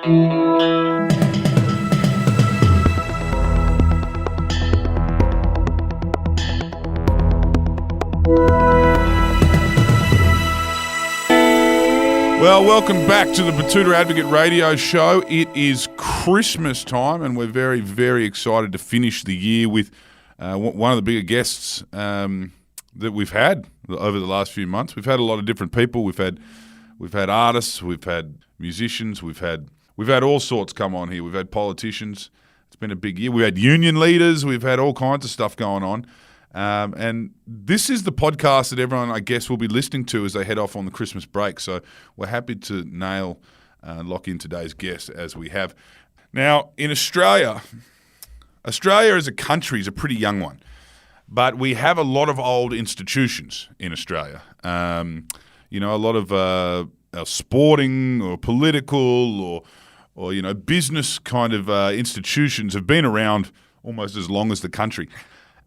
Well, welcome back to the Batuta Advocate Radio Show. It is Christmas time, and we're very, very excited to finish the year with one of the bigger guests that we've had over the last few months. We've had a lot of different people. We've had artists, we've had musicians, we've had all sorts come on here. We've had politicians. It's been a big year. We've had union leaders. We've had all kinds of stuff going on. And this is the podcast that everyone, I guess, will be listening to as they head off on the Christmas break. So we're happy to lock in today's guest as we have. Now, in Australia as a country is a pretty young one, but we have a lot of old institutions in Australia. A lot of sporting or political or business kind of institutions have been around almost as long as the country.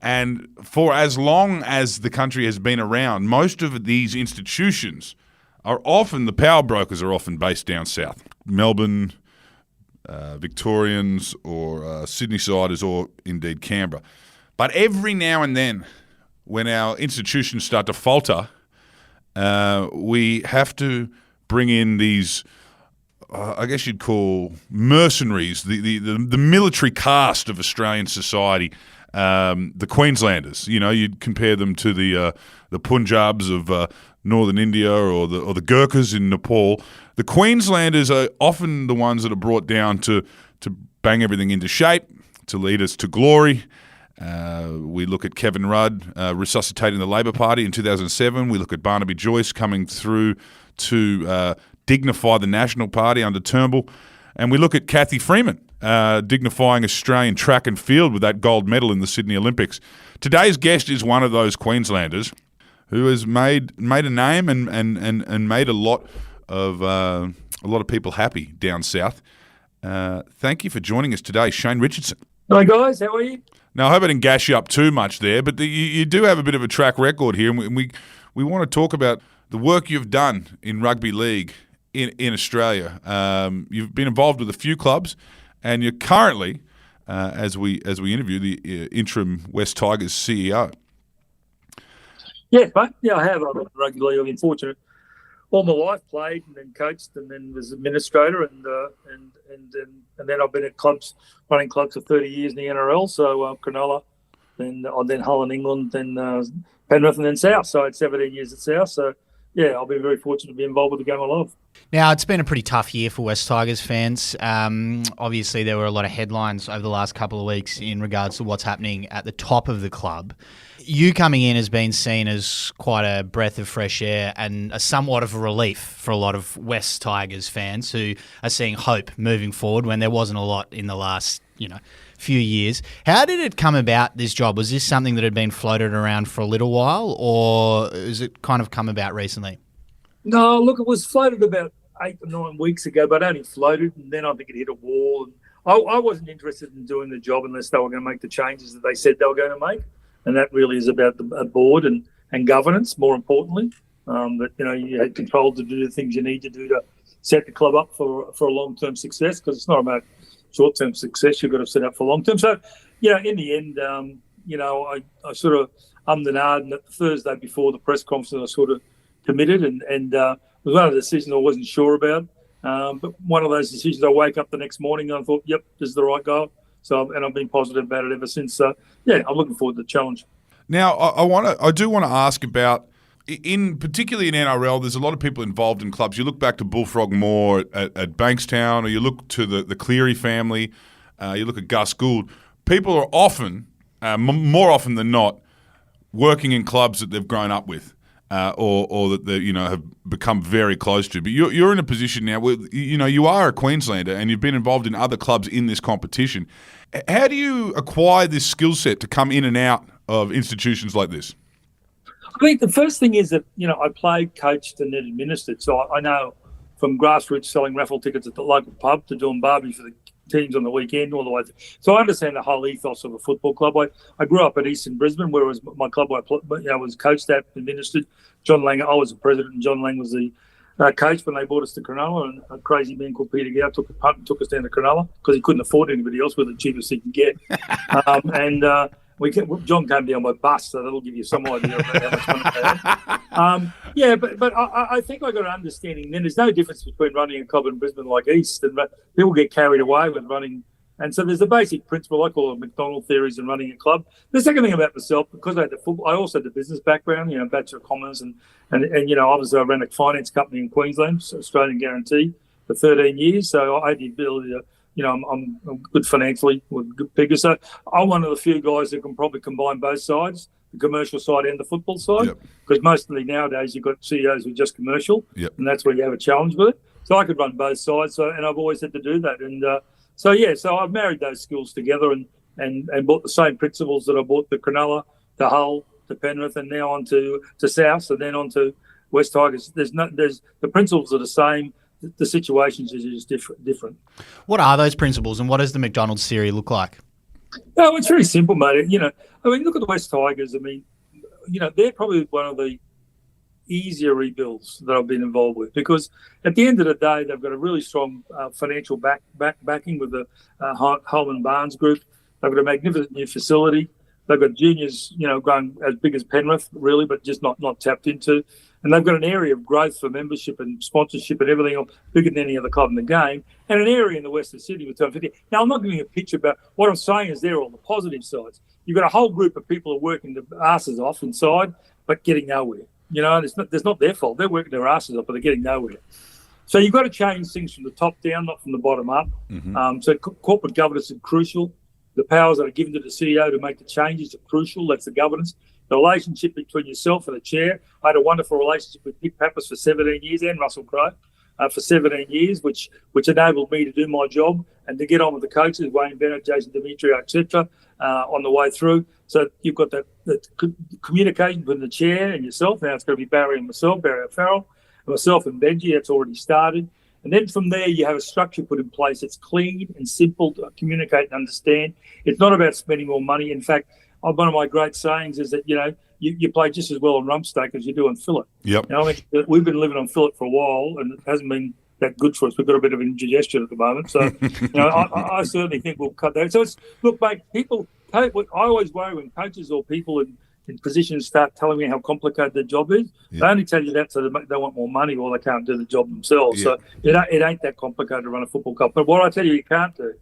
And for as long as the country has been around, most of these institutions the power brokers are often based down south. Melbourne, Victorians or Sydney-siders or indeed Canberra. But every now and then, when our institutions start to falter, we have to bring in these, I guess you'd call mercenaries, the military caste of Australian society. The Queenslanders, you'd compare them to the Punjabs of northern India or the Gurkhas in Nepal. The Queenslanders are often the ones that are brought down to bang everything into shape, to lead us to glory. We look at Kevin Rudd resuscitating the Labor Party in 2007. We look at Barnaby Joyce coming through to dignify the National Party under Turnbull. And we look at Cathy Freeman dignifying Australian track and field with that gold medal in the Sydney Olympics. Today's guest is one of those Queenslanders who has made a name and made a lot of people happy down south. Thank you for joining us today, Shane Richardson. Hi guys, how are you? Now, I hope I didn't gas you up too much there, but you do have a bit of a track record here, and we want to talk about the work you've done in rugby league in Australia. You've been involved with a few clubs, and you're currently, as we interview, the interim West Tigers CEO. Yes, mate. Yeah, I have. I've been rugby league. I've been fortunate. All my life played and then coached and then was administrator and then I've been at clubs, running clubs for 30 years in the NRL. So Cunnamulla, then Hull in England, then Penrith, and then South. So I had 17 years at South. So yeah, I've been very fortunate to be involved with the game I love. Now, it's been a pretty tough year for West Tigers fans. Obviously, there were a lot of headlines over the last couple of weeks in regards to what's happening at the top of the club. You coming in has been seen as quite a breath of fresh air and a somewhat of a relief for a lot of West Tigers fans who are seeing hope moving forward when there wasn't a lot in the last, few years. How did it come about, this job? Was this something that had been floated around for a little while, or has it kind of come about recently? No, look, it was floated about 8 or 9 weeks ago, but only floated, and then I think it hit a wall. And I wasn't interested in doing the job unless they were going to make the changes that they said they were going to make, and that really is about the board and governance, more importantly. That you had control to do the things you need to do to set the club up for a long-term success, because it's not about short-term success. You've got to set up for long-term. So, in the end, I sort of ummed and ahed, and the Thursday before the press conference, I sort of committed, and it was one of the decisions I wasn't sure about. But one of those decisions, I wake up the next morning and I thought, yep, this is the right goal. So, and I've been positive about it ever since. So, yeah, I'm looking forward to the challenge. Now, I do want to ask about, particularly in NRL, there's a lot of people involved in clubs. You look back to Bullfrog Moore at Bankstown, or you look to the Cleary family, you look at Gus Gould. People are often, more often than not, working in clubs that they've grown up with, or that they have become very close to. But you're in a position now where you are a Queenslander and you've been involved in other clubs in this competition. How do you acquire this skill set to come in and out of institutions like this? I think the first thing is that, I played, coached, and then administered. So I know from grassroots selling raffle tickets at the local pub to doing barbie for the teams on the weekend, all the way through. So I understand the whole ethos of a football club. I grew up at Eastern Brisbane, where it was my club I was coached at, administered. John Lang, I was the president, and John Lang was the coach when they brought us to Cunnamulla, and a crazy man called Peter Gow took the punt and took us down to Cunnamulla because he couldn't afford anybody else with the cheapest he could get. John came down by bus, so that'll give you some idea of how much money they had. But I think I got an understanding then. There's no difference between running a club in Brisbane like East, and people get carried away with running. And so there's a basic principle, I call it McDonald theories in running a club. The second thing about myself, because I had the football, I also had the business background, Bachelor of Commerce, and obviously I ran a finance company in Queensland, Australian Guarantee, for 13 years. So I had the ability to, I'm good financially, with good figures. So I'm one of the few guys that can probably combine both sides, the commercial side and the football side, because mostly nowadays you've got CEOs who are just commercial, and that's where you have a challenge with it. So I could run both sides, and I've always had to do that. And so I've married those skills together and brought the same principles that I brought to Cronulla, to Hull, to Penrith, and now on to South, and then on to West Tigers. The principles are the same. The situations are just different. What are those principles, and what does the McDonald's theory look like? Oh, it's very simple, mate. Look at the West Tigers. They're probably one of the easier rebuilds that I've been involved with, because at the end of the day, they've got a really strong financial backing with the Holman Barnes Group. They've got a magnificent new facility. They've got juniors, going as big as Penrith, really, but just not tapped into. And they've got an area of growth for membership and sponsorship and everything else bigger than any other club in the game, and an area in the Western City with 250. Now, I'm not giving you a picture about what I'm saying is there are all the positive sides. You've got a whole group of people who are working their asses off inside, but getting nowhere. It's not their fault. They're working their asses off, but they're getting nowhere. So you've got to change things from the top down, not from the bottom up. So corporate governance is crucial. The powers that are given to the CEO to make the changes are crucial. That's the governance. The relationship between yourself and the chair. I had a wonderful relationship with Nick Pappas for 17 years and Russell Crowe for 17 years, which enabled me to do my job and to get on with the coaches, Wayne Bennett, Jason Demetrio, etc., on the way through. So you've got that communication between the chair and yourself. Now it's going to be Barry and myself, Barry O'Farrell, and myself and Benji. That's already started. And then from there, you have a structure put in place that's clean and simple to communicate and understand. It's not about spending more money. In fact, one of my great sayings is that, you play just as well on rump steak as you do on fillet. Yep. We've been living on fillet for a while, and it hasn't been that good for us. We've got a bit of indigestion at the moment. So, I certainly think we'll cut that. So look, mate, I always worry when coaches or people in positions start telling me how complicated their job is. They only tell you that so they want more money or they can't do the job themselves. So it ain't that complicated to run a football club. But what I tell you can't do,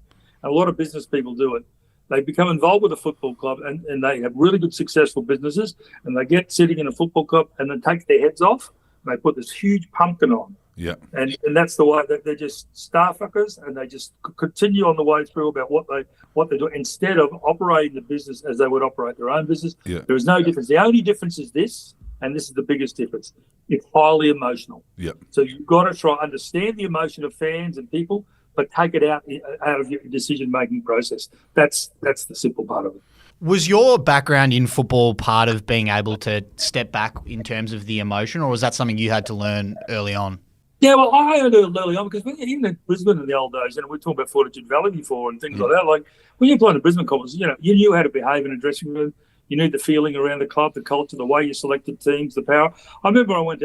and a lot of business people do it, they become involved with a football club and they have really good successful businesses, and they get sitting in a football club and then take their heads off and they put this huge pumpkin on. Yeah. And that's the way that they're just star fuckers, and they just continue on the way through about what they do instead of operating the business as they would operate their own business. Yeah. There is no difference. The only difference is this, and this is the biggest difference. It's highly emotional. Yeah. So you've got to try understand the emotion of fans and people, but take it out of your decision-making process. That's the simple part of it. Was your background in football part of being able to step back in terms of the emotion, or was that something you had to learn early on? Yeah, well, I learned it early on because even in Brisbane in the old days, we were talking about Fortitude Valley before and things like that. Like when you played in Brisbane Conference, you knew how to behave in a dressing room. You knew the feeling around the club, the culture, the way you selected teams, the power. I remember I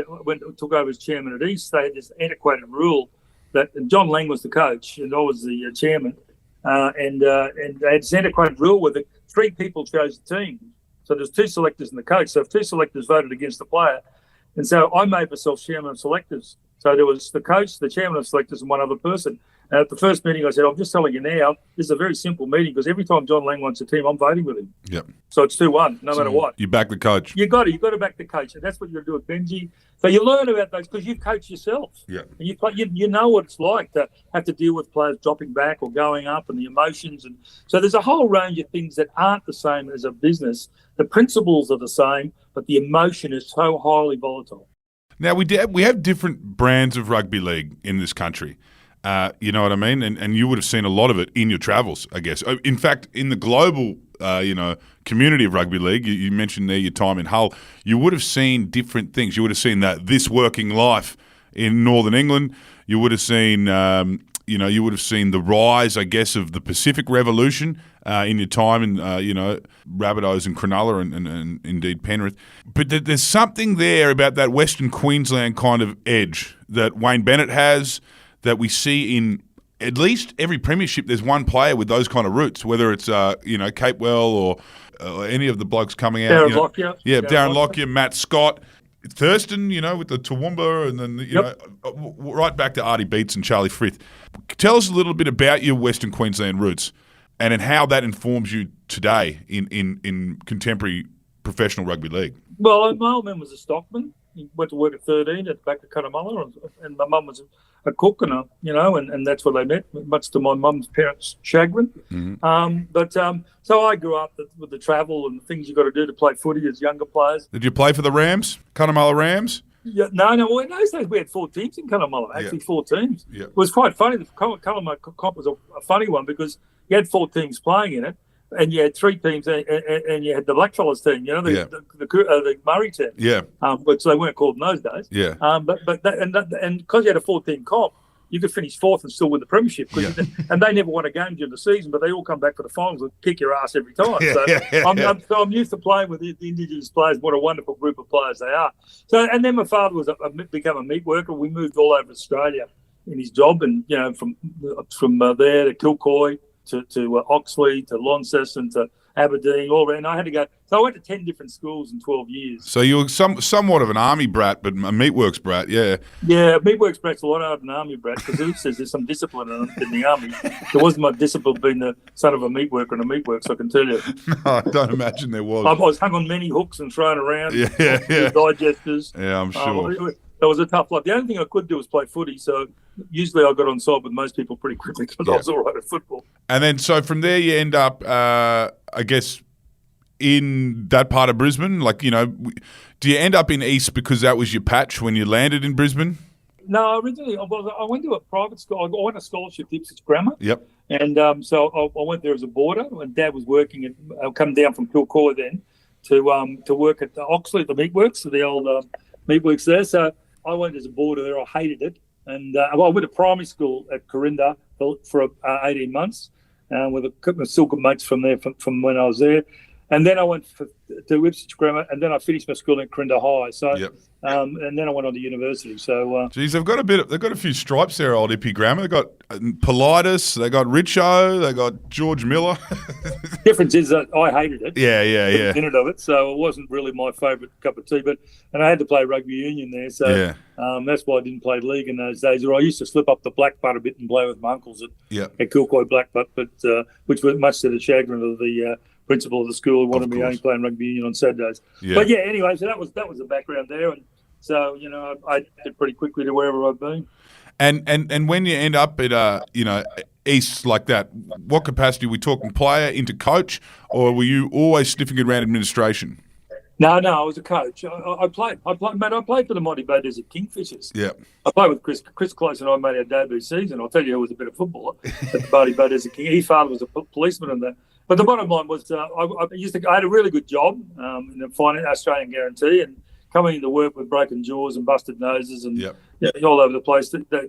took over as chairman at East. They had this antiquated rule that John Lang was the coach and I was the chairman, and they had this antiquated rule where the three people chose the team. So there's two selectors and the coach. So if two selectors voted against the player, and so I made myself chairman of selectors. So there was the coach, the chairman of selectors, and one other person. And at the first meeting, I said, I'm just telling you now, this is a very simple meeting because every time John Lang wants a team, I'm voting with him. Yep. So it's 2-1, no matter what. You back the coach. You've got to back the coach. And that's what you're going to do with Benji. So you learn about those because you've coached yourself. Yeah. And you know what it's like to have to deal with players dropping back or going up and the emotions. And so there's a whole range of things that aren't the same as a business. The principles are the same, but the emotion is so highly volatile. Now, we have different brands of rugby league in this country. You know what I mean? And you would have seen a lot of it in your travels, I guess. In fact, in the global, community of rugby league, you mentioned there your time in Hull, you would have seen different things. You would have seen that This Working Life in Northern England. You would have seen, you would have seen the rise, I guess, of the Pacific Revolution in your time in, Rabbitohs and Cunnamulla and indeed Penrith. But there's something there about that Western Queensland kind of edge that Wayne Bennett has, that we see in at least every premiership. There's one player with those kind of roots, whether it's, Capewell or any of the blokes coming out. Darren Lockyer. Yeah, Darren Lockyer, Matt Scott. Thurston, with the Toowoomba, and then, right back to Artie Beats and Charlie Frith. Tell us a little bit about your Western Queensland roots and how that informs you today in contemporary professional rugby league. Well, my old man was a stockman. He went to work at 13 at the back of Cunnamulla, and my mum was a cook, and that's where they met, much to my mum's parents' chagrin. Mm-hmm. So I grew up with the travel and the things you got to do to play footy as younger players. Did you play for the Rams, Cunnamulla Rams? Yeah, no. Well, in those days we had 4 teams in Cunnamulla. Actually, 4 teams. Yeah. It was quite funny. The Cunnamulla comp was a funny one because you had 4 teams playing in it, and you had 3 teams, and you had the Blackfellas team, the Murray team. Yeah. Which they weren't called in those days. Yeah. But because you had a 4-team comp, you could finish 4th and still win the Premiership. And they never won a game during the season, but they all come back for the finals and kick your ass every time. So I'm used to playing with the Indigenous players. What a wonderful group of players they are. So, and then my father became a meat worker. We moved all over Australia in his job, and from there to Kilcoy, to Oxley, to Launceston, to Aberdeen, all around. I had to go. So I went to 10 different schools in 12 years. So you were somewhat of an army brat, but a meatworks brat, yeah. Yeah, meatworks brat's a lot harder than an army brat, because who says there's some discipline in the army? There wasn't much discipline being the son of a meatworker and a meatworks, I can tell you. No, I don't imagine there was. I was hung on many hooks and thrown around. Digesters. Yeah, I'm sure. That was a tough life. The only thing I could do was play footy, so usually I got on side with most people pretty quickly because I was all right at football. And then, so from there you end up, I guess, in that part of Brisbane? Do you end up in East because that was your patch when you landed in Brisbane? No, originally I went to a private school. I went to scholarship to Ipswich Grammar. Yep. And so I went there as a boarder, and Dad was working. I come down from Kilcoy then to work at Oxley at the meatworks, the old meatworks there. So I went as a boarder there. I hated it. And I went to primary school at Corinda for 18 months with still good mates from there from when I was there. And then I went to Ipswich Grammar, and then I finished my school at Corinda High. So, and then I went on to university. So, geez, they've got a few stripes there, old Ippy Grammar. They've got Politis, they got Richo, they got George Miller. Difference is that I hated it. Yeah. A minute of it, so it wasn't really my favourite cup of tea. And I had to play rugby union there, so that's why I didn't play league in those days. Or I used to slip up the black butt a bit and play with my uncles at Kilcoy Black Butt, but which was much to the chagrin of the principal of the school who wanted me only playing rugby union on Saturdays. Yeah. But anyway, so that was the background there, and so I did pretty quickly to wherever I've been. And when you end up at East like that, what capacity? Are we talking player into coach, or were you always sniffing around administration? No, I was a coach. I played for the Monty Badgers at Kingfishers. Yeah. I played with Chris Close, and I made our debut season. I'll tell you who was a better footballer at the Monty Badgers at King. His father was a policeman in that. But the bottom line was I had a really good job in the Australian Guarantee, and coming into work with broken jaws and busted noses and all over the place. I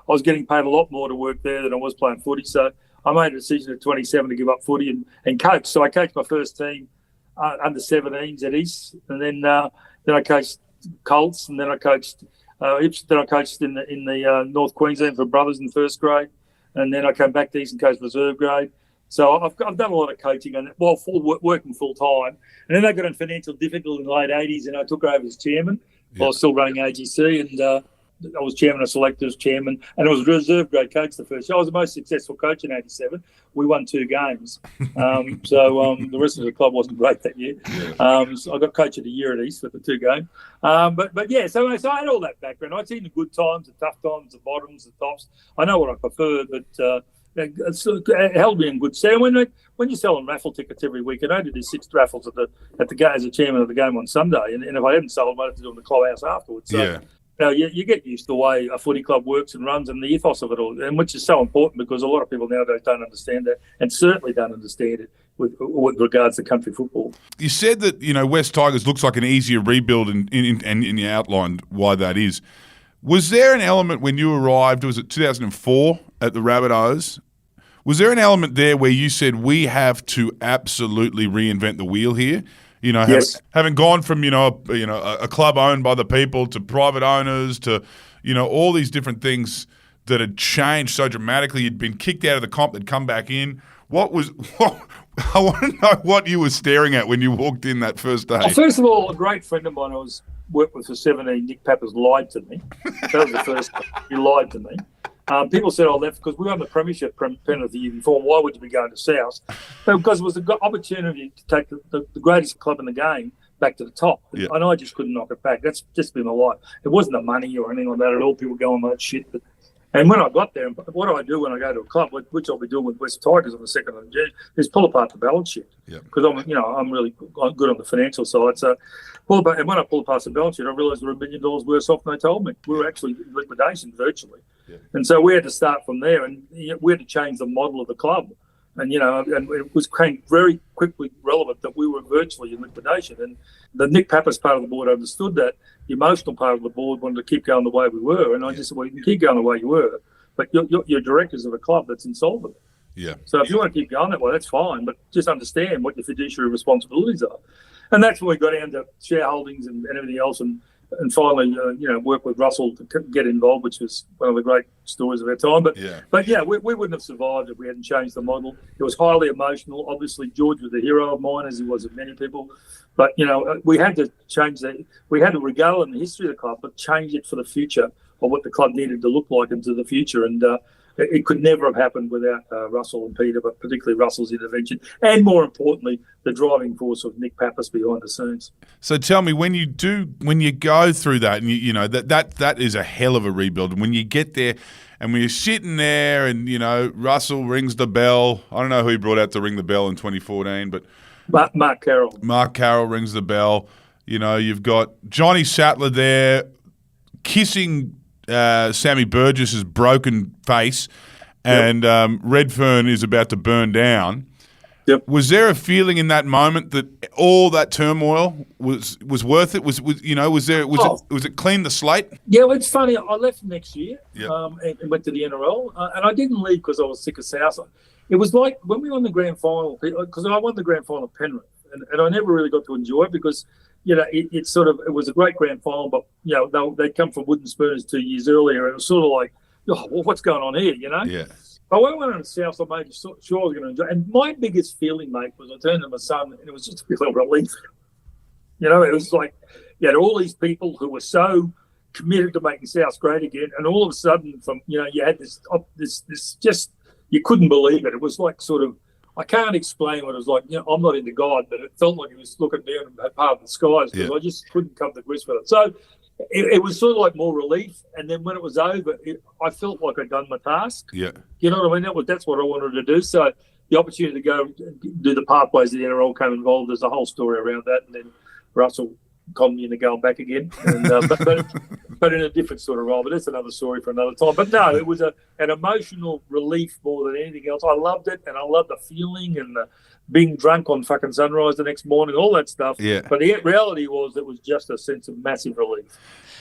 was getting paid a lot more to work there than I was playing footy. So I made a decision at 27 to give up footy and coach. So I coached my first team under 17s at East, and then I coached Colts, and then I coached Ipswich. Then I coached in the North Queensland for brothers in first grade, and then I came back to East and coached reserve grade. So I've done a lot of coaching and working full time. And then I got in financial difficulty in the late 80s, and I took over as chairman while I was still running AGC. And I was chairman of selectors, chairman, and I was a reserve grade coach the first year. I was the most successful coach in 87. We won 2 games. The rest of the club wasn't great that year. So I got coach of the year at East for the 2 games. So I had all that background. I'd seen the good times, the tough times, the bottoms, the tops. I know what I prefer, but it held me in good stead. When you're selling raffle tickets every week, I only did 6 raffles at the game as a chairman of the game on Sunday, and if I hadn't sold them, I'd have to do them in the clubhouse afterwards. So, you get used to the way a footy club works and runs, and the ethos of it all, and which is so important because a lot of people nowadays don't understand that, and certainly don't understand it with regards to country football. You said that West Tigers looks like an easier rebuild, and you outlined why that is. Was there an element when you arrived, was it 2004, at the Rabbitohs, was there an element there where you said we have to absolutely reinvent the wheel here? Yes. Having gone from a club owned by the people to private owners to all these different things that had changed so dramatically. You'd been kicked out of the comp, they'd come back in. I want to know what you were staring at when you walked in that first day. Well, first of all, a great friend of mine I worked with for 17, Nick Pappas, lied to me. That was the first thing. He lied to me. People said I left because we won the Premiership Penrith the year before. Why would you be going to South? Because it was an opportunity to take the greatest club in the game back to the top. Yeah. And I just couldn't knock it back. That's just been my life. It wasn't the money or anything like that at all. People go on that shit. And when I got there, what do I do when I go to a club, which I'll be doing with West Tigers on the 2nd of June, is pull apart the balance sheet. Because I'm really good on the financial side. So, and when I pull apart the balance sheet, I realised we're $1 million worse off than they told me. We were actually in liquidation virtually. Yeah. And so we had to start from there, and we had to change the model of the club. And it became very quickly relevant that we were virtually in liquidation. And the Nick Pappas part of the board understood that. The emotional part of the board wanted to keep going the way we were. And I just said, well, you can keep going the way you were, but you're directors of a club that's insolvent. Yeah. So if you want to keep going that way, that's fine, but just understand what your fiduciary responsibilities are. And that's when we got down to shareholdings and everything else, and finally, work with Russell to get involved, which was one of the great stories of our time. But we wouldn't have survived if we hadn't changed the model. It was highly emotional. Obviously, George was a hero of mine, as he was of many people. But, we had to change that. We had to regale in the history of the club, but change it for the future of what the club needed to look like into the future. And it could never have happened without Russell and Peter, but particularly Russell's intervention. And more importantly, the driving force of Nick Pappas behind the scenes. So tell me, when you go through that, and that is a hell of a rebuild. And when you get there, and when you're sitting there, and Russell rings the bell. I don't know who he brought out to ring the bell in 2014, but Mark Carroll. Mark Carroll rings the bell. You've got Johnny Sattler there kissing Sammy Burgess's broken face, and Redfern is about to burn down. Yep. Was there a feeling in that moment that all that turmoil was worth it? Was it clean the slate? Yeah, well, it's funny. I left next year Yep. and went to the NRL, and I didn't leave because I was sick of South. It was like when we won the grand final, because I won the grand final at Penrith, and I never really got to enjoy it because it was a great grand final, but they'd come from wooden spoons 2 years earlier, and it was sort of like, what's going on here, Yeah. But when I went on the South, I made sure I was going to enjoy it. And my biggest feeling, mate, was I turned to my son, and it was just a bit of relief. It was like you had all these people who were so committed to making South great again, and all of a sudden, you had this just, you couldn't believe it. It was like sort of, I can't explain what it was like. I'm not into God, but it felt like he was looking down at part of the skies because I just couldn't come to grips with it. So it was sort of like more relief. And then when it was over, I felt like I'd done my task. Yeah. You know what I mean? That's what I wanted to do. So the opportunity to go do the pathways of the NRL came involved. There's a whole story around that. And then Russell conned me into going back again, and, but in a different sort of role. But that's another story for another time. But no, it was an emotional relief more than anything else. I loved it, and I loved the feeling and the being drunk on fucking sunrise the next morning, all that stuff. Yeah. But the reality was it was just a sense of massive relief.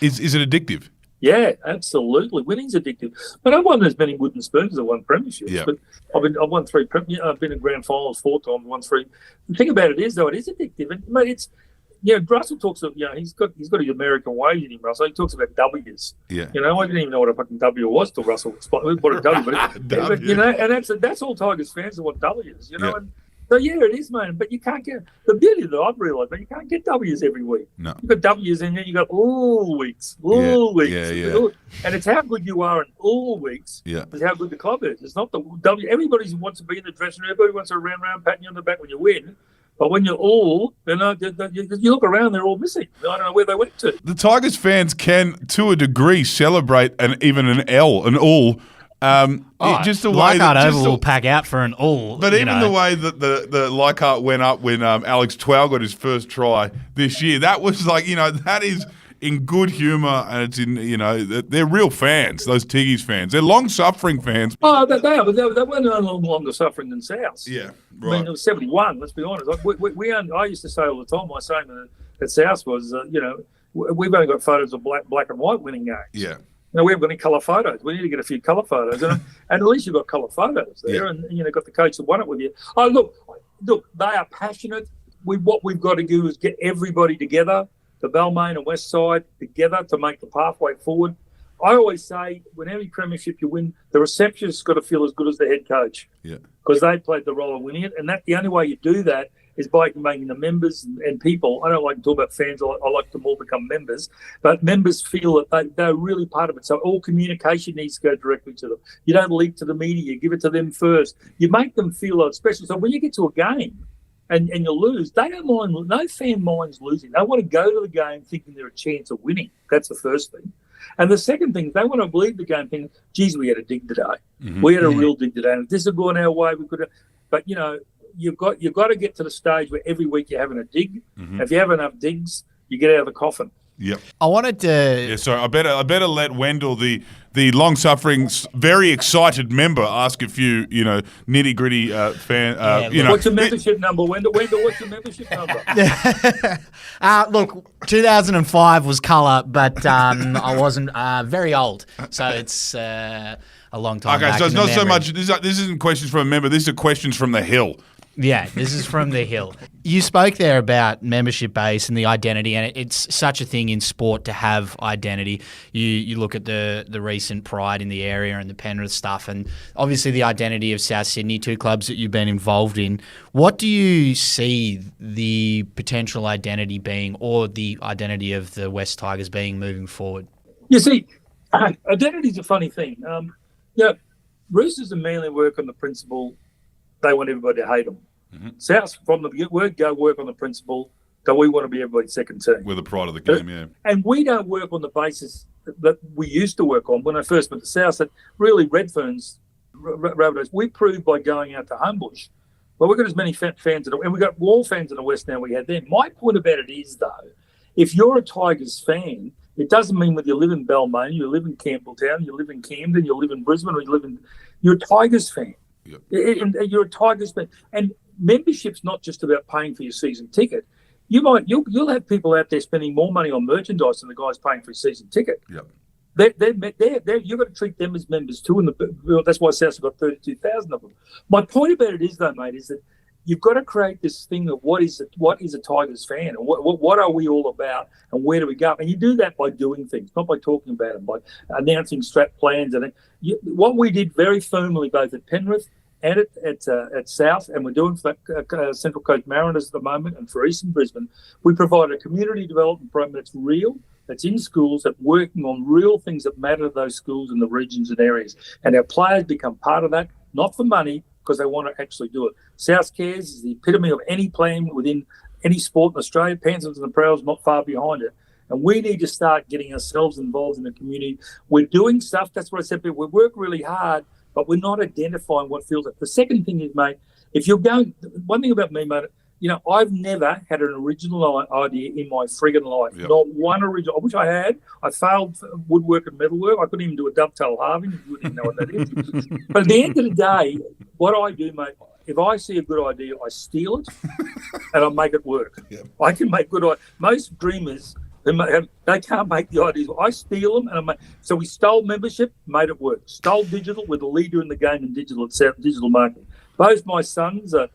Is it addictive? Yeah, absolutely. Winning's addictive. But I've won as many wooden spoons as I won premierships. Yeah. But I've won 3. I've been in grand finals 4 times, won 3. The thing about it is, though, it is addictive. And mate, it's Russell talks of he's got his American way in him, Russell. He talks about W's. Yeah. I didn't even know what a fucking W was till Russell explained what a W. But and that's all Tigers fans are what W's. Yeah. And so it is, man. But you can't get the beauty that I've realised, but you can't get W's every week. No. You've got W's and then you got all weeks. And it's how good you are in all weeks. Yeah. Is how good the club is. It's not the W. Everybody wants to be in the dressing room. Everybody wants to run around patting you on the back when you win. But when you're all, you look around, they're all missing. I don't know where they went to. The Tigers fans can, to a degree, celebrate even an all. Just the way Leichhardt Oval will pack out for an all. But even the way that the Leichhardt went up when Alex Twal got his first try this year, that was like, that is in good humour, and it's in, they're real fans, those Tiggies fans. They're long-suffering fans. Oh, they are, but they weren't no longer suffering than South. Yeah, right. I mean, it was 71, let's be honest. I used to say all the time, my saying at South was, we've only got photos of black and white winning games. Yeah. we haven't got any colour photos. We need to get a few colour photos. And at least you've got colour photos there, and got the coach that won it with you. Oh, look, they are passionate. What we've got to do is get everybody together, the Balmain and West Side together to make the pathway forward. I always say, when every premiership you win, the receptionist's got to feel as good as the head coach. Yeah. Because they played the role of winning it. And that the only way you do that is by making the members and people, I don't like to talk about fans, I like them all become members, but members feel that they're really part of it. So all communication needs to go directly to them. You don't leak to the media, you give it to them first. You make them feel special. So when you get to a game and you lose, they don't mind, no fan minds losing. They want to go to the game thinking they're a chance of winning. That's the first thing. And the second thing, they want to leave the game thinking, geez, we had a dig today. Mm-hmm. We had a real dig today. And if this had gone our way, we could have. But, you've got to get to the stage where every week you're having a dig. Mm-hmm. If you have enough digs, you get out of the coffin. Yep. I wanted to. Yeah, so I better let Wendell, the long-suffering, very excited member, ask a few, nitty-gritty fan. What's your membership number, Wendell? What's your membership number? Look, 2005 was colour, but I wasn't very old, so it's a long time. Okay, back so it's not so much. This isn't questions from a member. These are questions from the Hill. Yeah, this is from the Hill. You spoke there about membership base and the identity, and it's such a thing in sport to have identity. You look at the recent pride in the area and the Penrith stuff, and obviously the identity of South Sydney, two clubs that you've been involved in. What do you see the potential identity being, or the identity of the West Tigers being moving forward? You see, identity is a funny thing. Roosters and Manly work on the principle they want everybody to hate them. Mm-hmm. South, from the word go, work on the principle that we want to be everybody's second team. We're the pride of the game, yeah. And we don't work on the basis that we used to work on when I first went to South, that really Redfern's, Rabbitohs, we proved by going out to Homebush. Well, we've got as many fans, and we've got more fans in the West now we had then. My point about it is, though, if you're a Tigers fan, it doesn't mean whether you live in Balmain, you live in Campbelltown, you live in Camden, you live in Brisbane, or you're a Tigers fan. Yep. And you're a Tigers fan, and membership's not just about paying for your season ticket. You'll have people out there spending more money on merchandise than the guys paying for a season ticket. Yep. You've got to treat them as members too. That's why South's got 32,000 of them. My point about it is, though, mate, is that you've got to create this thing of what is a Tigers fan, and what are we all about, and where do we go? And you do that by doing things, not by talking about them, by announcing strat plans. And what we did very firmly, both at Penrith and at South, and we're doing for Central Coast Mariners at the moment, and for Eastern Brisbane, we provide a community development program that's real, that's in schools, that's working on real things that matter to those schools and the regions and areas. And our players become part of that, not for money, because they want to actually do it. South Cares is the epitome of any plan within any sport in Australia. Panthers and the Prowls not far behind it. And we need to start getting ourselves involved in the community. We're doing stuff. That's what I said. We work really hard, but we're not identifying what feels like. The second thing is, mate, if you're going, one thing about me, mate, I've never had an original idea in my friggin' life. Yep. Not one original. I wish I had. I failed woodwork and metalwork. I couldn't even do a dovetail halving. You wouldn't even know what that is. But at the end of the day, what I do, mate, if I see a good idea, I steal it and I make it work. Yep. I can make good ideas. Most dreamers, they can't make the ideas. I steal them, and so we stole membership, made it work. Stole digital. We're the leader in the game in digital marketing. Both my sons are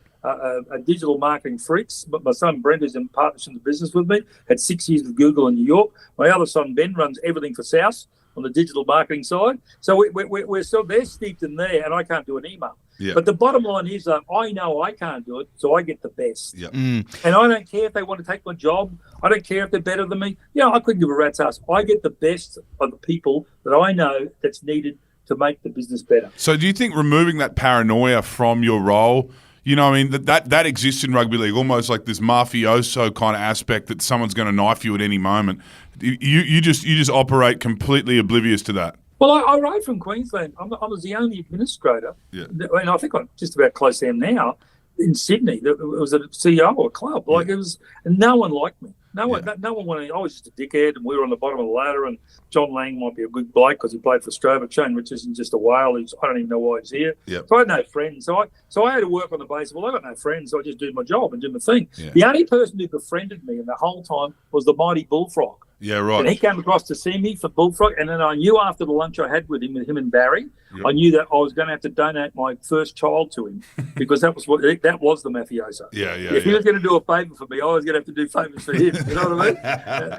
digital marketing freaks, but my son Brent is in partnership in the business with me, had 6 years with Google in New York. My other son Ben runs everything for South on the digital marketing side. So we're still, they're steeped in there, and I can't do an email. Yep. But the bottom line is, I know I can't do it, so I get the best. Yep. And I don't care if they want to take my job. I don't care if they're better than me. I couldn't give a rat's ass. I get the best of the people that I know that's needed to make the business better. So do you think removing that paranoia from your role, that exists in rugby league, almost like this mafioso kind of aspect that someone's going to knife you at any moment. You just operate completely oblivious to that. Well, I rode from Queensland. I was the only administrator, and I think I'm just about close to him now, in Sydney. It was a CEO of a club. It was, and no one liked me. No one wanted. I was just a dickhead, and we were on the bottom of the ladder. And John Lang might be a good bloke because he played for Australia. Shane Richardson just a whale. I don't even know why he's here. Yep. So I had no friends. So I had to work on the basis. Well, I got no friends, so I just do my job and do my thing. Yeah. The only person who befriended me in the whole time was the mighty Bullfrog. Yeah, right. And he came across to see me for Bullfrog, and then I knew after the lunch I had with him and Barry, I knew that I was going to have to donate my first child to him because that was the mafioso. If he was going to do a favour for me, I was going to have to do favours for him. You know what I mean?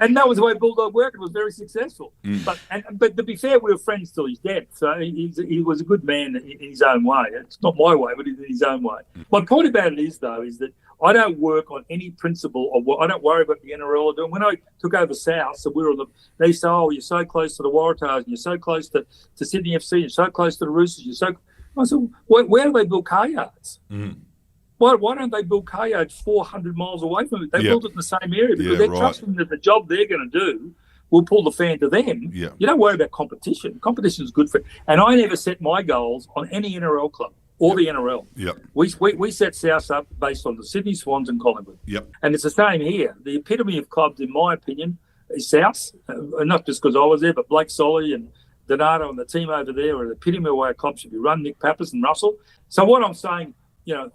And that was the way Bulldog worked. It was very successful. But to be fair, we were friends till he's dead. So he was a good man in his own way. It's not my way, but in his own way. My point about it is, though, is that I don't work on any principle of what I don't worry about the NRL are doing. When I took over South, so we were they say, "Oh, you're so close to the Waratahs, and you're so close to Sydney FC, you're so close to the Roosters." I said, where do they build car yards? Why don't they build car yards 400 miles away from it? They build it in the same area because they're trusting that the job they're going to do will pull the fan to them. You don't worry about competition. Competition is good for. And I never set my goals on any NRL club. Or the NRL. We set South up based on the Sydney Swans and Collingwood. And it's the same here. The epitome of clubs, in my opinion, is South. Not just because I was there, but Blake Solly and Donato and the team over there are the epitome of where a club should be run, Nick Pappas and Russell. So what I'm saying, you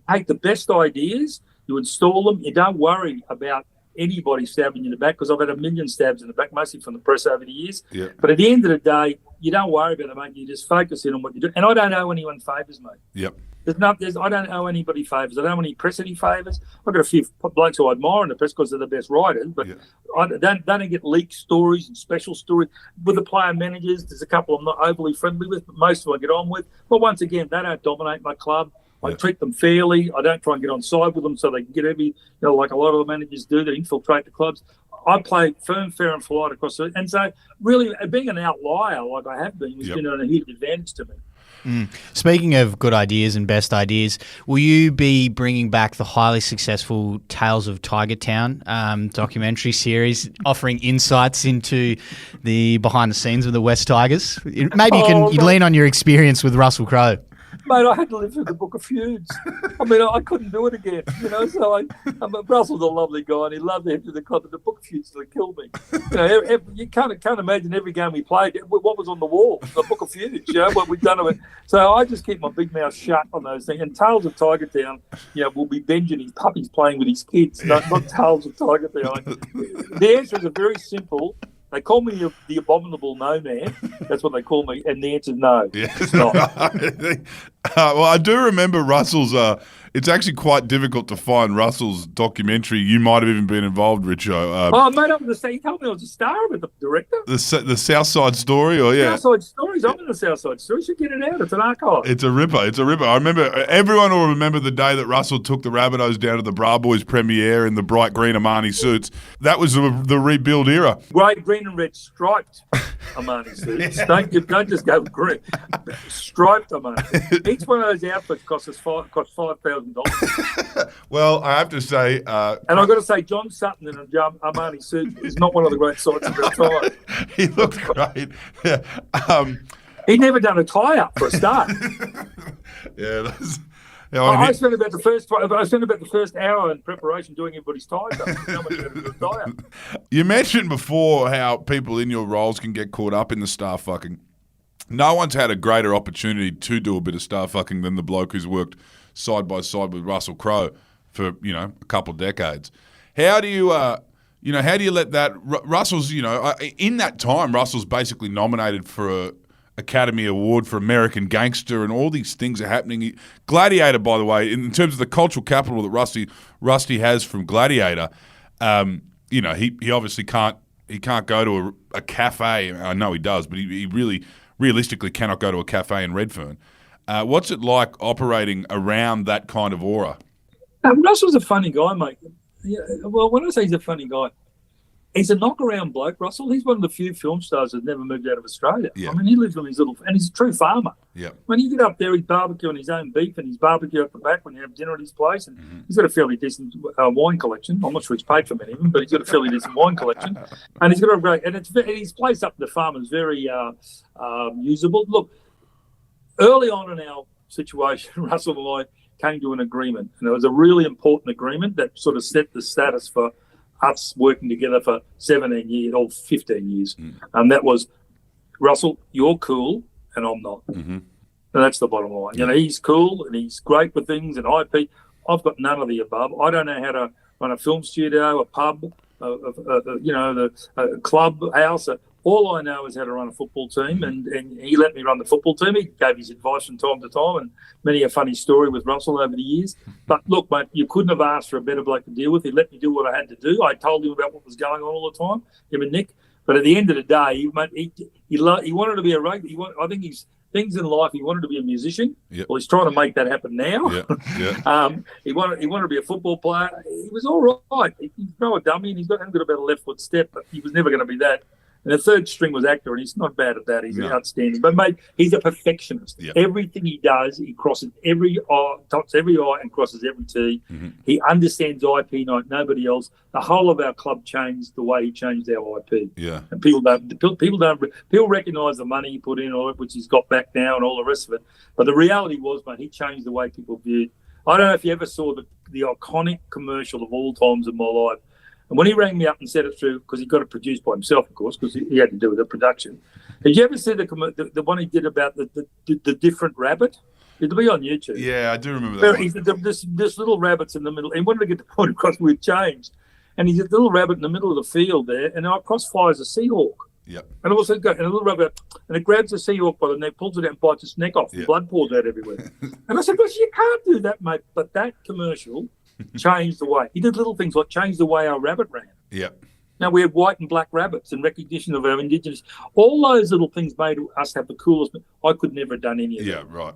take the best ideas, you install them, you don't worry about anybody stabbing you in the back, because I've had a million stabs in the back, mostly from the press over the years. But at the end of the day, you don't worry about it, mate. You just focus in on what you do. And I don't owe anyone favours, mate. I don't owe anybody favours. I don't owe any press any favours. I've got a few blokes who I admire in the press because they're the best writers, but I don't get leaked stories and special stories. With the player managers, there's a couple I'm not overly friendly with, but most of them I get on with. But once again, they don't dominate my club. I treat them fairly. I don't try and get on side with them so they can get like a lot of the managers do that infiltrate the clubs. I play firm, fair and polite across the... And so really being an outlier like I have been has been a huge advantage to me. Speaking of good ideas and best ideas, will you be bringing back the highly successful Tales of Tigertown documentary series, offering insights into the behind the scenes of the West Tigers? Maybe you lean on your experience with Russell Crowe. Mate, I had to live through the Book of Feuds. I mean, I couldn't do it again, So Russell's a lovely guy, and he loved to head to the club, but the Book of Feuds would kill me. You can't imagine every game we played. What was on the wall? The Book of Feuds. What we've done of it. So I just keep my big mouth shut on those things. And Tales of Tigertown, will be Benjamin, his puppies playing with his kids, not Tales of Tigertown. The answer is a very simple. They call me the abominable no man. That's what they call me. And the answer is no. It's not. Well, I do remember Russell's... it's actually quite difficult to find Russell's documentary. You might have even been involved, Richo. Mate, he told me I was a star of it, the director. The South Side Story? Or South Side Stories. I'm in the South Side Story. You should get it out. It's an archive. It's a ripper. I remember... Everyone will remember the day that Russell took the Rabbitohs down to the Bra Boys premiere in the bright green Armani suits. That was the rebuild era. Bright green and red striped Armani suits. Don't just go with green. Striped Armani. Each one of those outfits cost $5,000. Well, I have to say... and I've got to say, John Sutton in a Armani suit is not one of the great sights of the time. He looked great. He'd never done a tie-up for a start. I spent about the first hour in preparation doing everybody's ties up. You mentioned before how people in your roles can get caught up in the star fucking. No one's had a greater opportunity to do a bit of star fucking than the bloke who's worked side by side with Russell Crowe for a couple of decades. How do you let that Russell's in that time Russell's basically nominated for a Academy Award for American Gangster, and all these things are happening. Gladiator, by the way, in terms of the cultural capital that Rusty has from Gladiator, he obviously can't go to a cafe. I know he does, but he really realistically cannot go to a cafe in Redfern. What's it like operating around that kind of aura? Russell's a funny guy, mate. Yeah, well, when I say he's a funny guy, he's a knock-around bloke, Russell. He's one of the few film stars that never moved out of Australia. I mean, he lives on his and he's a true farmer. When you get up there, he's barbecuing his own beef, and he's barbecue at the back when you have dinner at his place, and he's got a fairly decent wine collection. I'm not sure he's paid for many of them, but he's got a fairly decent wine collection, and he's got a great. And his place up in the farm is very usable. Look, early on in our situation, Russell and I came to an agreement, and it was a really important agreement that sort of set the status for us working together for 17 years or 15 years. And that was, Russell, you're cool and I'm not. And that's the bottom line. He's cool and he's great with things and IP. I've got none of the above. I don't know how to run a film studio, a pub, the clubhouse. All I know is how to run a football team, and he let me run the football team. He gave his advice from time to time, and many a funny story with Russell over the years. But look, mate, you couldn't have asked for a better bloke to deal with. He let me do what I had to do. I told him about what was going on all the time, him and Nick. But at the end of the day, he wanted to be a rugby. I think he's things in life. He wanted to be a musician. Yep. Well, he's trying to make that happen now. He wanted to be a football player. He was all right. He's no a dummy, and he's got about a left foot step, but he was never going to be that. And the third string was actor, and he's not bad at that. He's outstanding. But, mate, he's a perfectionist. Yep. Everything he does, he crosses every eye, dots every I, and crosses every T. Mm-hmm. He understands IP like nobody else. The whole of our club changed the way he changed our IP. Yeah. And people recognise the money he put in, which he's got back now, and all the rest of it. But the reality was, mate, he changed the way people viewed. I don't know if you ever saw the iconic commercial of all times in my life. And when he rang me up and said it through, because he got it produced by himself, of course, because he had to do with the production. Did you ever see the one he did about the different rabbit? It'll be on YouTube. Yeah, I do remember that. This little rabbit's in the middle. He wanted to get the point across we've changed. And he's a little rabbit in the middle of the field there, and across flies a Seahawk. Yep. And also and a little rabbit, and it grabs the Seahawk by the neck, pulls it out and bites its neck off, and blood pours out everywhere. And I said, "But you can't do that, mate." But that commercial changed the way. He did little things like change the way our rabbit ran. Yep. Now we have white and black rabbits in recognition of our Indigenous. All those little things made us have the coolest. I could never have done any of that. Yeah, right.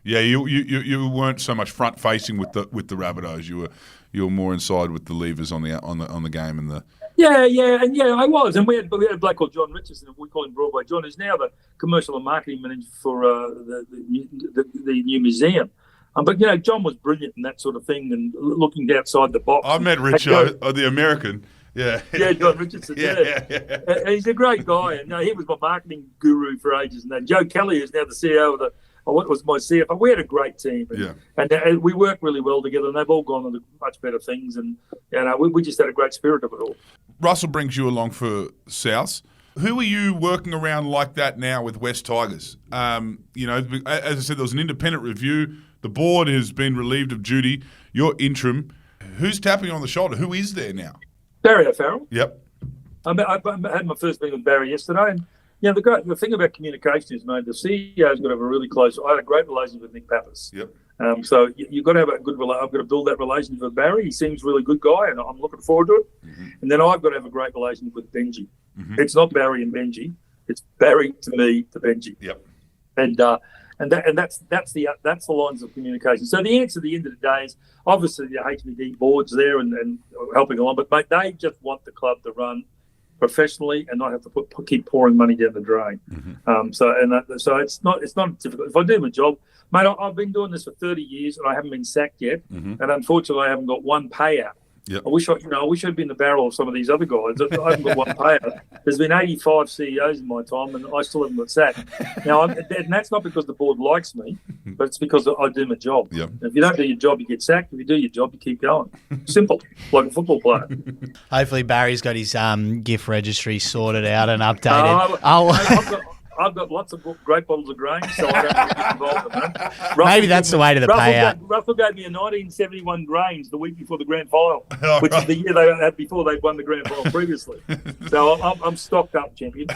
Yeah, you weren't so much front facing with the Rabbitohs. You were more inside with the levers on the game and the. Yeah, I was, and we had a bloke called Shane Richardson, we call him Broadway John, who's now the commercial and marketing manager for the new museum. But John was brilliant in that sort of thing and looking outside the box. I met Richo, the American. Yeah, John Richardson. And he's a great guy, and he was my marketing guru for ages. And Joe Kelly is now the CEO of what was my CFO. We had a great team, and we worked really well together. And they've all gone on to much better things, and we just had a great spirit of it all. Russell brings you along for South. Who are you working around like that now with West Tigers? As I said, there was an independent review. The board has been relieved of duty. You're interim. Who's tapping you on the shoulder? Who is there now? Barry O'Farrell. Yep. I had my first meeting with Barry yesterday, and the thing about communication is, mate, the CEO's got to have a really close. I had a great relationship with Nick Pappas. Yep. So you've got to have a good. I've got to build that relationship with Barry. He seems a really good guy, and I'm looking forward to it. Mm-hmm. And then I've got to have a great relationship with Benji. Mm-hmm. It's not Barry and Benji. It's Barry to me to Benji. Yep. And that's the lines of communication. So the answer at the end of the day is obviously the HBD board's there and helping along, but mate, they just want the club to run professionally and not have to keep pouring money down the drain. Mm-hmm. So it's not difficult. If I do my job, mate, I've been doing this for 30 years and I haven't been sacked yet, and unfortunately I haven't got one payout. Yep. I wish I'd been the barrel of some of these other guys. I haven't got one payout. There's been 85 CEOs in my time, and I still haven't got sacked. Now, and that's not because the board likes me, but it's because I do my job. Yep. If you don't do your job, you get sacked. If you do your job, you keep going. Simple, like a football player. Hopefully, Barry's got his gift registry sorted out and updated. I've got lots of great bottles of grain, so I don't really get involved in that. Maybe that's the way to the payout. Russell gave me a 1971 grains the week before the grand final, which is the year they had before they'd won the grand final previously. So I'm stocked up, champion.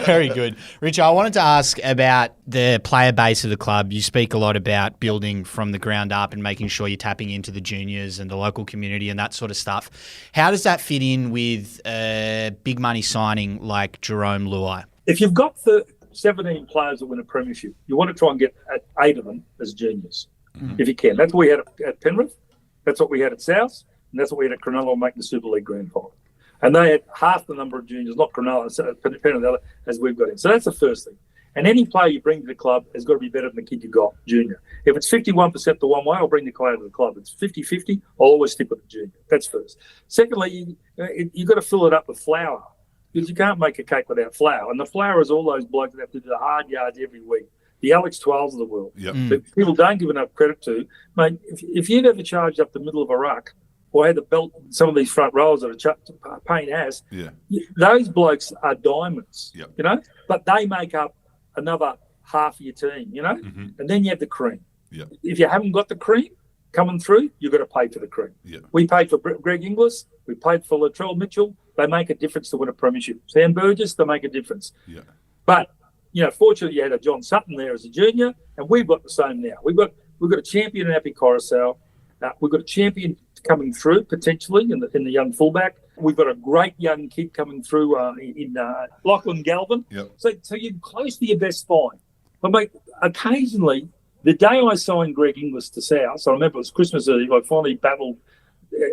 Very good. Richo, I wanted to ask about the player base of the club. You speak a lot about building from the ground up and making sure you're tapping into the juniors and the local community and that sort of stuff. How does that fit in with a big money signing like Jerome Luai? If you've got 17 players that win a premiership, you want to try and get 8 of them as juniors, if you can. That's what we had at Penrith. That's what we had at South. And that's what we had at Cunnamulla making the Super League grand final. And they had half the number of juniors, not Cronulla, Penrith, as we've got in. So that's the first thing. And any player you bring to the club has got to be better than the kid you got, junior. If it's 51% the one way, I'll bring the player to the club. If it's 50-50, I'll always stick with the junior. That's first. Secondly, you've got to fill it up with flour. Because you can't make a cake without flour. And the flour is all those blokes that have to do the hard yards every week. The Alex 12s of the world. Yep. That people don't give enough credit to. Mate, if you'd ever charged up the middle of a ruck or had to belt some of these front rows that are pain ass, those blokes are diamonds, But they make up another half of your team, And then you have the cream. Yep. If you haven't got the cream, coming through, you've got to pay for the cream. Yeah. We paid for Greg Inglis. We paid for Latrell Mitchell. They make a difference to win a premiership. Sam Burgess, they make a difference. Yeah. But, fortunately, you had a John Sutton there as a junior, and we've got the same now. We've got a champion in Happy Coruscant. We've got a champion coming through, potentially, in the young fullback. We've got a great young kid coming through in Lachlan Galvin. Yep. So you're close to your best find. But, mate, occasionally, the day I signed Greg Inglis to South, I remember it was Christmas Eve, I finally battled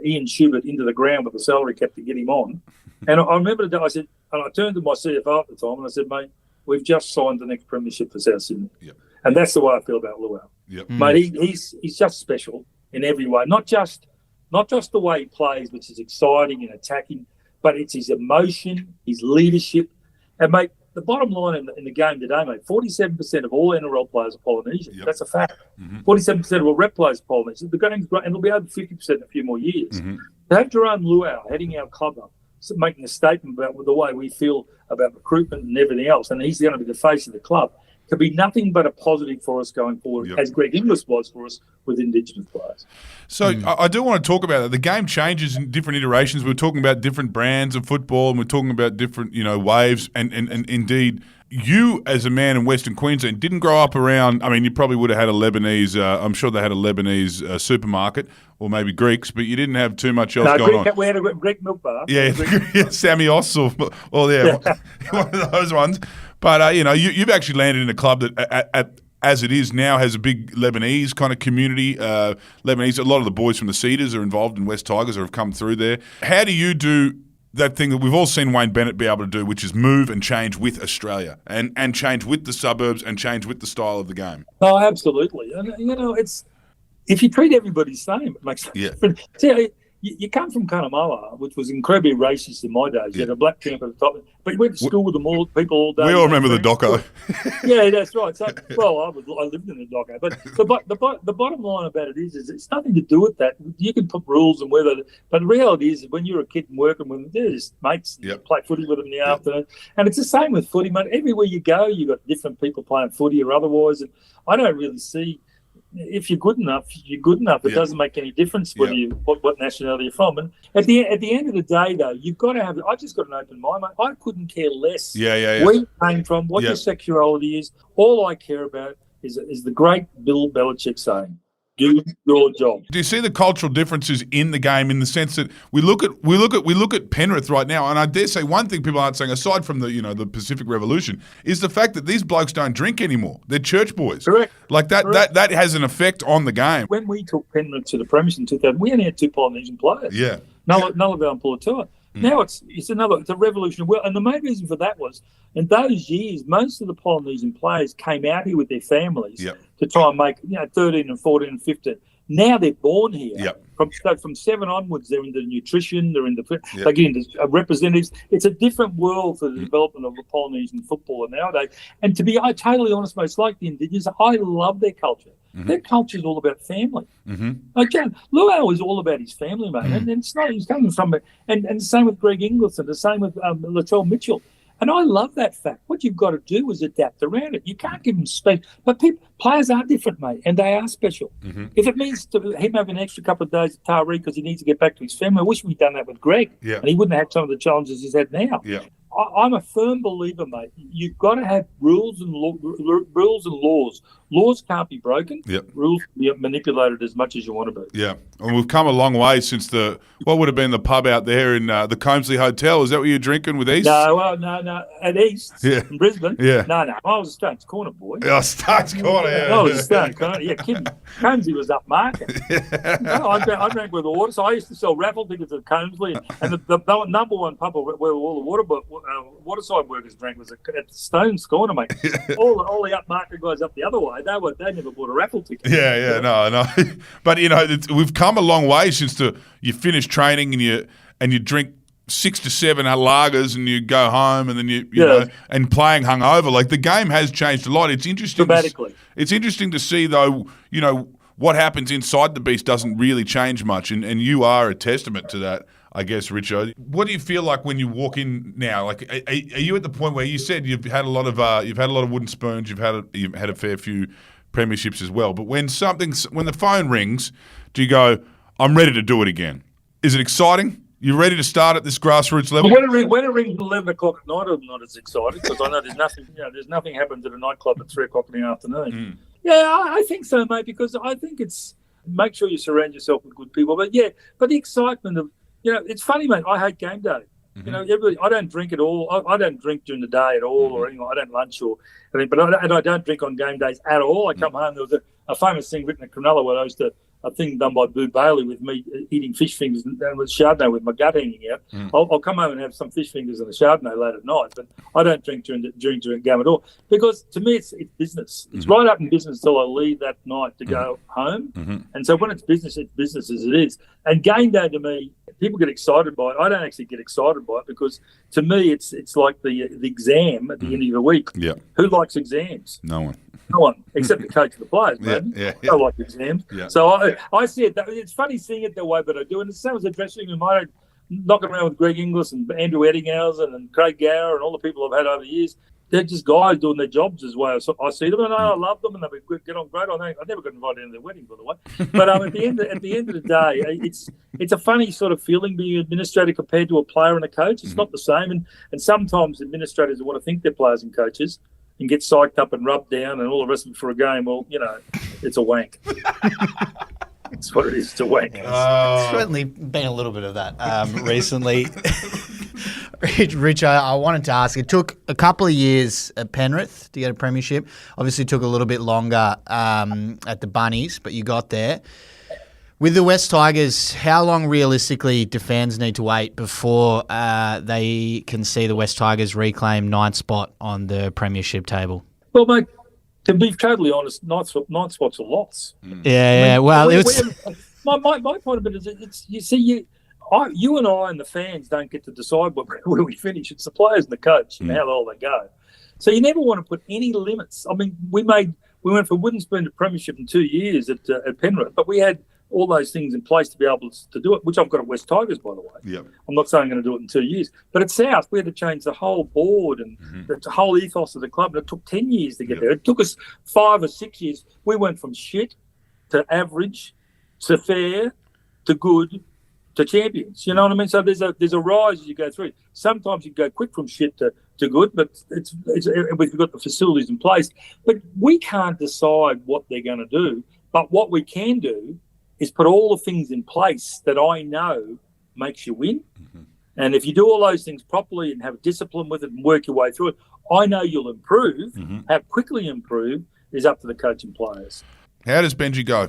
Ian Schubert into the ground with the salary cap to get him on. And I remember the day I said, and I turned to my CFO at the time and I said, mate, we've just signed the next premiership for South Sydney. Yep. And that's the way I feel about Luau. Yep. Mate, he's just special in every way. Not just the way he plays, which is exciting and attacking, but it's his emotion, his leadership. And, mate, the bottom line in the game today, mate, 47% of all NRL players are Polynesian. Yep. That's a fact. 47% of all rep players are Polynesian. The game's great, and it'll be over 50% in a few more years. To have Jerome Luau heading our club up, making a statement about the way we feel about recruitment and everything else, and he's going to be the face of the club, could be nothing but a positive for us going forward, as Greg Inglis was for us with Indigenous players. So I do want to talk about that. The game changes in different iterations. We're talking about different brands of football, and we're talking about different, waves. And indeed, you as a man in Western Queensland didn't grow up around. I mean, you probably would have had a Lebanese. I'm sure they had a Lebanese supermarket, or maybe Greeks, but you didn't have too much else going on. We had a Greek milk bar. Yeah, Sammy Oss or one of those ones. But you've actually landed in a club that, as it is now, has a big Lebanese kind of community. Lebanese, a lot of the boys from the Cedars are involved in West Tigers or have come through there. How do you do that thing that we've all seen Wayne Bennett be able to do, which is move and change with Australia and change with the suburbs and change with the style of the game? Oh, absolutely. And, it's if you treat everybody the same, it makes a difference. See, you come from Cunnamulla, which was incredibly racist in my days. You had a black camp at the top, but you went to school with them people all day. We all remember the doco. Yeah, that's right. So, I lived in the doco. But the bottom line about it is it's nothing to do with that. You can put rules and whether, but the reality is when you're a kid and working with them, they're just mates. You play footy with them in the afternoon. And it's the same with footy, mate. Everywhere you go, you've got different people playing footy or otherwise. And I don't really see... If you're good enough, you're good enough. It doesn't make any difference whether what nationality you're from. And at the end of the day, though, you've got to have. I just got an open mind, mate. I couldn't care less where you came from, what your sexuality is. All I care about is the great Bill Belichick saying, "Do your job." Do you see the cultural differences in the game in the sense that we look at Penrith right now, and I dare say one thing people aren't saying, aside from the Pacific Revolution, is the fact that these blokes don't drink anymore. They're church boys. Correct. Like that has an effect on the game. When we took Penrith to the Premiership in 2000, we only had 2 Polynesian players. Yeah. Nullarbor and Pulatua. Now it's a revolution. Well, and the main reason for that was in those years, most of the Polynesian players came out here with their families to try and make 13 and 14 and 15. Now they're born here. Yep. From 7 onwards, they're into nutrition. They're into they get into representatives. It's a different world for the development of the Polynesian footballer nowadays. And to be totally honest, mate, it's like the Indigenous. I love their culture. Their culture is all about family. Okay, Luau is all about his family, mate, and it's not. He's coming from it, and the same with Greg Inglis, and the same with Latrell Mitchell. And I love that fact. What you've got to do is adapt around it. You can't give them space. But players are different, mate, and they are special. If it means him having an extra couple of days at Taree because he needs to get back to his family, I wish we'd done that with Greg, and he wouldn't have had some of the challenges he's had now. I'm a firm believer, mate. You've got to have rules and laws. Laws can't be broken. Rules can be manipulated as much as you want to be. Yeah, and we've come a long way since what would have been the pub out there in the Combsley Hotel. Is that what you're drinking with East? No. At East in Brisbane. Yeah. No. I was a Stones Corner boy. Oh, Stones Corner, I was a Stones Corner. Yeah, kidding. Combsley was up market. No, I drank with the water. So I used to sell raffle tickets at Combsley. And the number one pub where all the waterside workers drank was at the Stones Corner, mate. all the upmarket guys up the other way, they never bought a raffle ticket. No. But we've come a long way since you finish training and you drink 6 to 7 lagers and you go home and then you know and playing hungover. Like the game has changed a lot. It's interesting. Dramatically. It's interesting to see though. What happens inside the beast doesn't really change much, and you are a testament to that, I guess, Richo. What do you feel like when you walk in now? Like, are you at the point where you said you've had a lot of wooden spoons, you've had a fair few premierships as well. But when the phone rings, do you go, I'm ready to do it again? Is it exciting? You ready to start at this grassroots level? When it rings at 11 o'clock at night, I'm not as excited because I know there's nothing happens at a nightclub at 3 o'clock in the afternoon. Yeah, I think so, mate, because I think it's make sure you surround yourself with good people. But the excitement of, it's funny, mate. I hate game day. I don't drink at all. I don't drink during the day at all or anything. I don't lunch or anything, but I don't drink on game days at all. I come home, there was a famous thing written at Cunnamulla where I used to, a thing done by Boo Bailey with me eating fish fingers and with Chardonnay with my gut hanging out. I'll come home and have some fish fingers and a Chardonnay late at night, but I don't drink during the game at all because to me it's business. It's right up in business till I leave that night to go home. And so when it's business as it is. And game day to me, people get excited by it. I don't actually get excited by it because to me it's like the exam at the end of the week. Yeah. Who likes exams? No one. No one, except the coach of the players, maybe. I like exams. Yeah. So I see it. It's funny seeing it that way, but I do. And it's the same as the dressing room. I don't knock around with Greg Inglis and Andrew Eddinghausen and Craig Gower and all the people I've had over the years. They're just guys doing their jobs as well. So I see them and I love them and they get on great. I never got invited to their wedding, by the way. But at the end of the day, it's a funny sort of feeling being an administrator compared to a player and a coach. It's not the same. And sometimes administrators want to think they're players and coaches and get psyched up and rubbed down and all the rest of it for a game. Well, it's a wank. It's what it is, it's a wank. There's certainly been a little bit of that recently. Richo, I wanted to ask, it took a couple of years at Penrith to get a premiership. Obviously took a little bit longer at the Bunnies, but you got there. With the West Tigers, how long realistically do fans need to wait before they can see the West Tigers reclaim ninth spot on the premiership table? Well, mate, to be totally honest, ninth spots are lots. Yeah. Well, my point of it is, you and I and the fans don't get to decide where we finish. It's the players and the coach and how low they go. So you never want to put any limits. I mean, we went from wooden spoon to premiership in 2 years at Penrith, but we had all those things in place to be able to do it, which I've got at West Tigers, by the way. Yep. I'm not saying I'm going to do it in 2 years. But at South, we had to change the whole board and the whole ethos of the club. And it took 10 years to get there. It took us 5 or 6 years. We went from shit to average to fair to good to champions. You know what I mean? So there's a rise as you go through. Sometimes you go quick from shit to good, but we've got the facilities in place. But we can't decide what they're going to do. But what we can do is put all the things in place that I know makes you win. And if you do all those things properly and have discipline with it and work your way through it, I know you'll improve. How quickly improve is up to the coach and players. How does Benji go?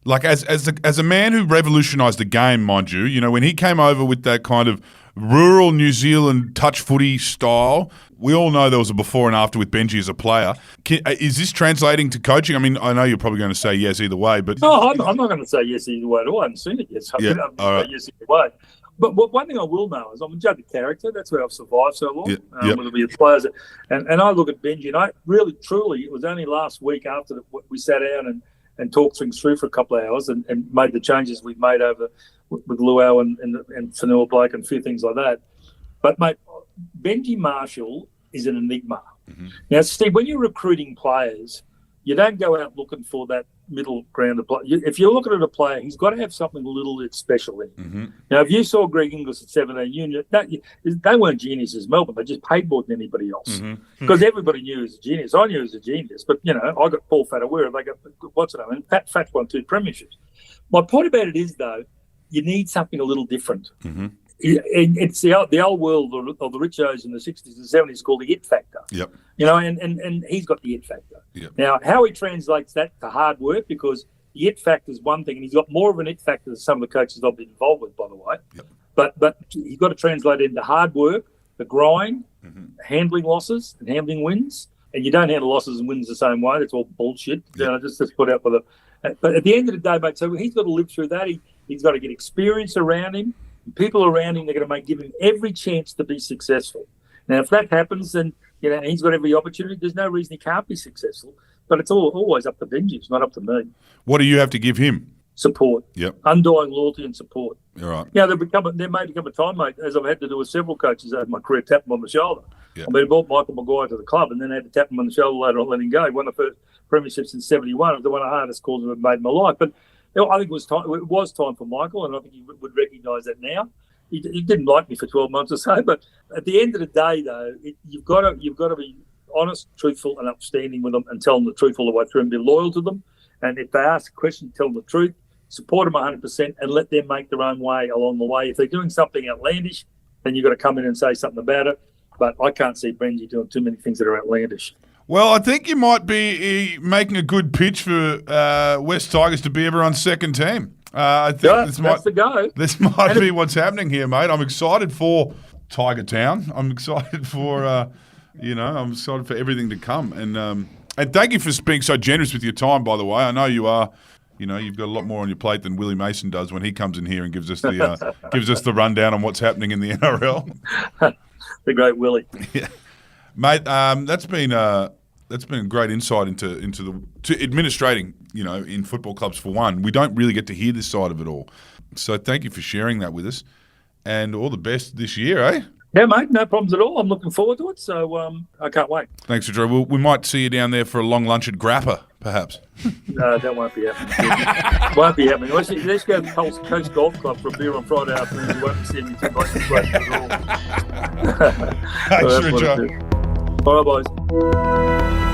Like as a man who revolutionised the game, mind you, when he came over with that kind of rural New Zealand touch footy style, we all know there was a before and after with Benji as a player. Is this translating to coaching? I mean, I know you're probably going to say yes either way, but... No, I'm not going to say yes either way at all. I haven't seen it yet, so I'm going to say yes either way. But one thing I will know is I'm a judge of character. That's where I've survived so long, whether it be the players. And I look at Benji, and I really, truly, it was only last week after we sat down and talked things through for a couple of hours and made the changes we've made over with Luau and Fanua Blake and a few things like that. But, mate, Benji Marshall is an enigma. Now, Steve, when you're recruiting players, you don't go out looking for that middle ground of play. If you're looking at a player, he's got to have something a little bit special in him. Now, if you saw Greg Inglis at 17, they weren't geniuses, Melbourne. They just paid more than anybody else because everybody knew he was a genius. I knew he was a genius, but, I got Paul Fatawera. They got, what's it name? And Fats won 2 premierships. My point about it is, though, you need something a little different. It's the old world of the Richos in the 60s and 70s called the it factor. Yep. And he's got the it factor. Yep. Now, how he translates that to hard work, because the it factor is one thing, and he's got more of an it factor than some of the coaches I've been involved with, by the way. Yep. But he's got to translate it into hard work, the grind, handling losses and handling wins. And you don't handle losses and wins the same way. That's all bullshit. Yep. Just put out for the. But at the end of the day, mate, so he's got to live through that. He's got to get experience around him. People around him, they're going to give him every chance to be successful. Now, if that happens, then he's got every opportunity. There's no reason he can't be successful. But it's always up to Benji. It's not up to me. What do you have to give him? Support. Yep. Undying loyalty and support. All right. There may become a time, mate, as I've had to do with several coaches over my career, tap them on the shoulder. I mean, he brought Michael Maguire to the club and then had to tap him on the shoulder later on, let him go. He won the first premierships in '71. It was one of the hardest calls I've ever made in my life. But I think it was time for Michael, and I think he would recognise that now. He didn't like me for 12 months or so, but at the end of the day, though, you've got to be honest, truthful, and upstanding with them, and tell them the truth all the way through, and be loyal to them. And if they ask a question, tell them the truth. Support them 100%, and let them make their own way along the way. If they're doing something outlandish, then you've got to come in and say something about it. But I can't see Brenji doing too many things that are outlandish. Well, I think you might be making a good pitch for West Tigers to be everyone's second team. I think that's the go. This might be what's happening here, mate. I'm excited for Tigertown. I'm excited for, I'm excited for everything to come. And thank you for being so generous with your time, by the way. I know you are. You've got a lot more on your plate than Willie Mason does when he comes in here and gives us the rundown on what's happening in the NRL. The great Willie. Yeah. Mate, that's been a great insight into administrating, in football clubs for one. We don't really get to hear this side of it all. So thank you for sharing that with us, and all the best this year, eh? Yeah, mate, no problems at all. I'm looking forward to it, so I can't wait. Thanks, Richo. We might see you down there for a long lunch at Grappa, perhaps. No, that won't be happening. Won't be happening. Let's go to Coast Golf Club for a beer on Friday afternoon. You won't be seeing me too much at all. Thanks, Richo. All right, boys.